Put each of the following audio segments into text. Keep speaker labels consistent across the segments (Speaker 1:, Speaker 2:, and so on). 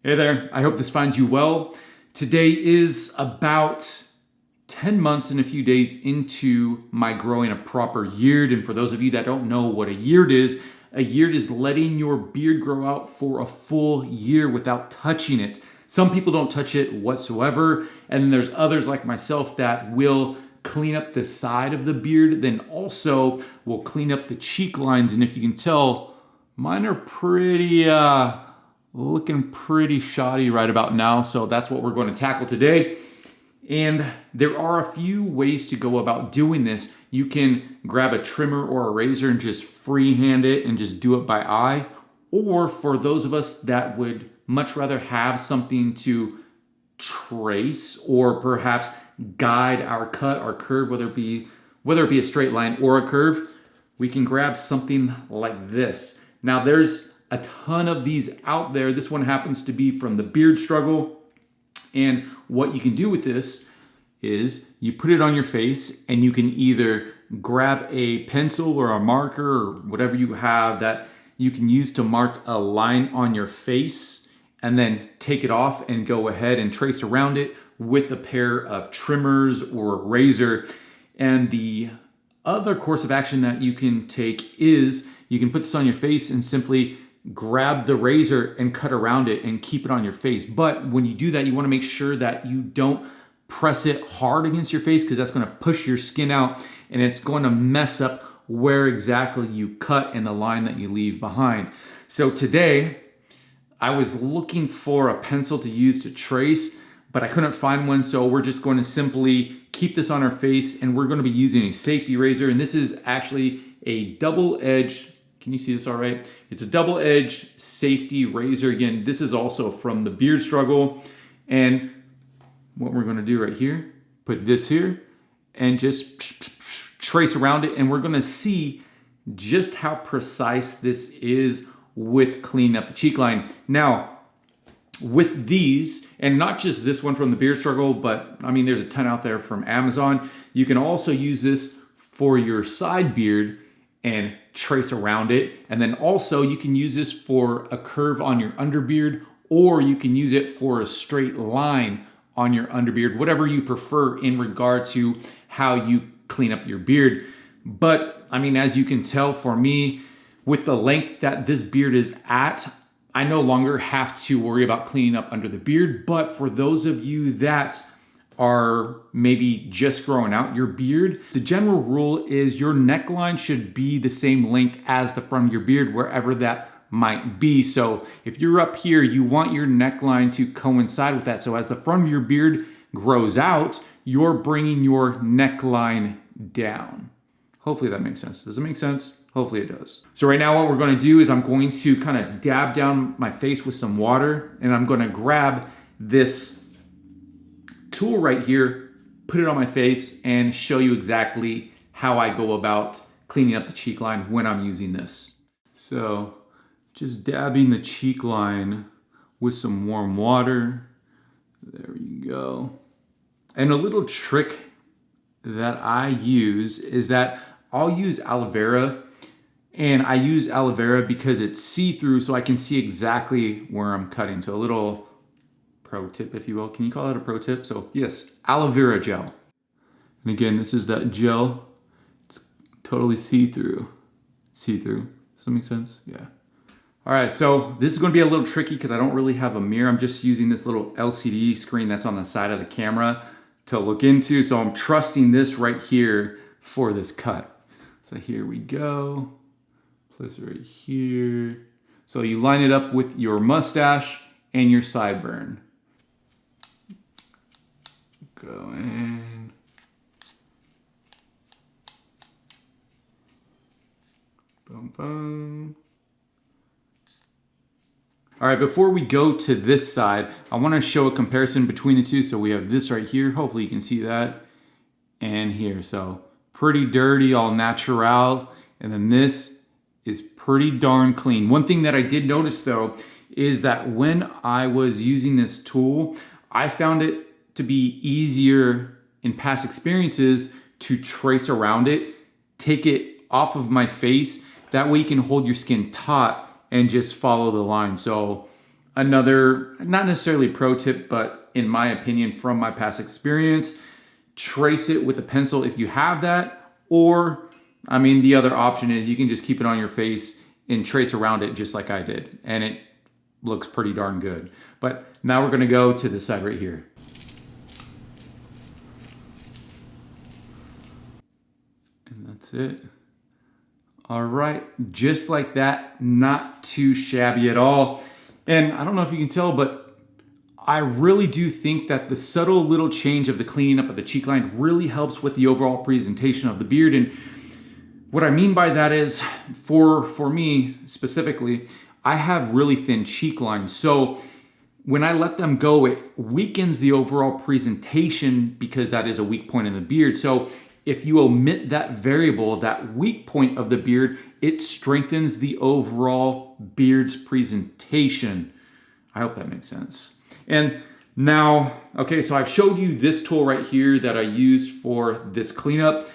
Speaker 1: Hey there, I hope this finds you well. Today is about 10 months and a few days into my growing a proper beard. And for those of you that don't know what a beard is letting your beard grow out for a full year without touching it. Some people don't touch it whatsoever. And then there's others like myself that will clean up the side of the beard, then also will clean up the cheek lines. And if you can tell, mine are looking pretty shoddy right about now. So that's what we're going to tackle today. And there are a few ways to go about doing this. You can grab a trimmer or a razor and just freehand it and just do it by eye. Or for those of us that would much rather have something to trace or perhaps guide our cut or curve, whether it be a straight line or a curve, we can grab something like this. Now there's a ton of these out there. This one happens to be from the Beard Struggle. And what you can do with this is you put it on your face and you can either grab a pencil or a marker or whatever you have that you can use to mark a line on your face and then take it off and go ahead and trace around it with a pair of trimmers or a razor. And the other course of action that you can take is you can put this on your face and simply grab the razor and cut around it and keep it on your face. But when you do that, you want to make sure that you don't press it hard against your face because that's going to push your skin out and it's going to mess up where exactly you cut and the line that you leave behind. So today, I was looking for a pencil to use to trace, but I couldn't find one. So we're just going to simply keep this on our face and we're going to be using a safety razor. And this is actually a double-edged, can you see this all right? It's a double-edged safety razor. Again, this is also from the Beard Struggle. And what we're gonna do right here, put this here and just trace around it. And we're gonna see just how precise this is with cleaning up the cheek line. Now, with these, and not just this one from the Beard Struggle, but I mean, there's a ton out there from Amazon. You can also use this for your side beard and trace around it. And then also you can use this for a curve on your underbeard, or you can use it for a straight line on your underbeard, whatever you prefer in regard to how you clean up your beard. But I mean, as you can tell for me, with the length that this beard is at, I no longer have to worry about cleaning up under the beard. But for those of you that are maybe just growing out your beard, the general rule is your neckline should be the same length as the front of your beard, wherever that might be. So if you're up here, you want your neckline to coincide with that. So as the front of your beard grows out, you're bringing your neckline down. Hopefully that makes sense. Does it make sense? Hopefully it does. So right now what we're going to do is I'm going to kind of dab down my face with some water, and I'm going to grab this tool right here, put it on my face, and show you exactly how I go about cleaning up the cheek line when I'm using this. So just dabbing the cheek line with some warm water. There you go. And a little trick that I use is that I'll use aloe vera, and I use aloe vera because it's see-through, so I can see exactly where I'm cutting. So a little pro tip, if you will. Can you call that a pro tip? So yes, aloe vera gel. And again, this is that gel. It's totally see-through. See-through. Does that make sense? Yeah. All right, so this is going to be a little tricky because I don't really have a mirror. I'm just using this little LCD screen that's on the side of the camera to look into. So I'm trusting this right here for this cut. So here we go. Place it right here. So you line it up with your mustache and your sideburn. Go in. Boom, boom. All right, before we go to this side, I want to show a comparison between the two. So we have this right here. Hopefully you can see that. And here. So pretty dirty, all natural. And then this is pretty darn clean. One thing that I did notice though is that when I was using this tool, I found it to be easier in past experiences to trace around it, take it off of my face. That way you can hold your skin taut and just follow the line. So another, not necessarily pro tip, but in my opinion, from my past experience, trace it with a pencil if you have that, or I mean, the other option is you can just keep it on your face and trace around it just like I did. And it looks pretty darn good. But now we're gonna go to this side right here. And that's it. All right, just like that, not too shabby at all. And I don't know if you can tell, but I really do think that the subtle little change of the cleaning up of the cheek line really helps with the overall presentation of the beard. And what I mean by that is, for me specifically, I have really thin cheek lines. So when I let them go, it weakens the overall presentation because that is a weak point in the beard. So if you omit that variable, that weak point of the beard, it strengthens the overall beard's presentation. I hope that makes sense. And now, okay, so I've showed you this tool right here that I used for this cleanup.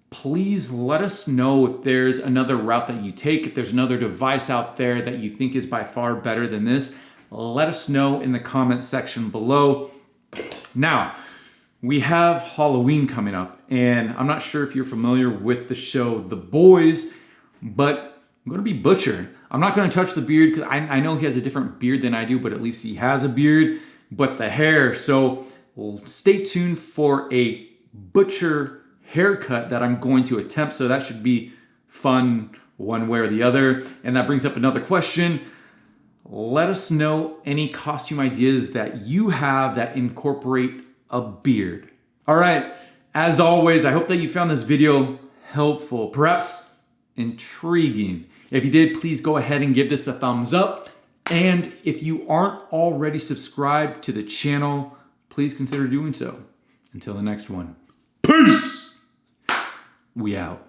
Speaker 1: Please let us know if there's another route that you take, if there's another device out there that you think is by far better than this. Let us know in the comment section below. Now, we have Halloween coming up, and I'm not sure if you're familiar with the show The Boys, but I'm gonna be Butcher. I'm not gonna touch the beard because I know he has a different beard than I do, but at least he has a beard, but the hair. So stay tuned for a Butcher haircut that I'm going to attempt. So that should be fun one way or the other. And that brings up another question. Let us know any costume ideas that you have that incorporate a beard. All right, as always, I hope that you found this video helpful, perhaps intriguing. If you did, please go ahead and give this a thumbs up. And if you aren't already subscribed to the channel, please consider doing so. Until the next one, peace! We out.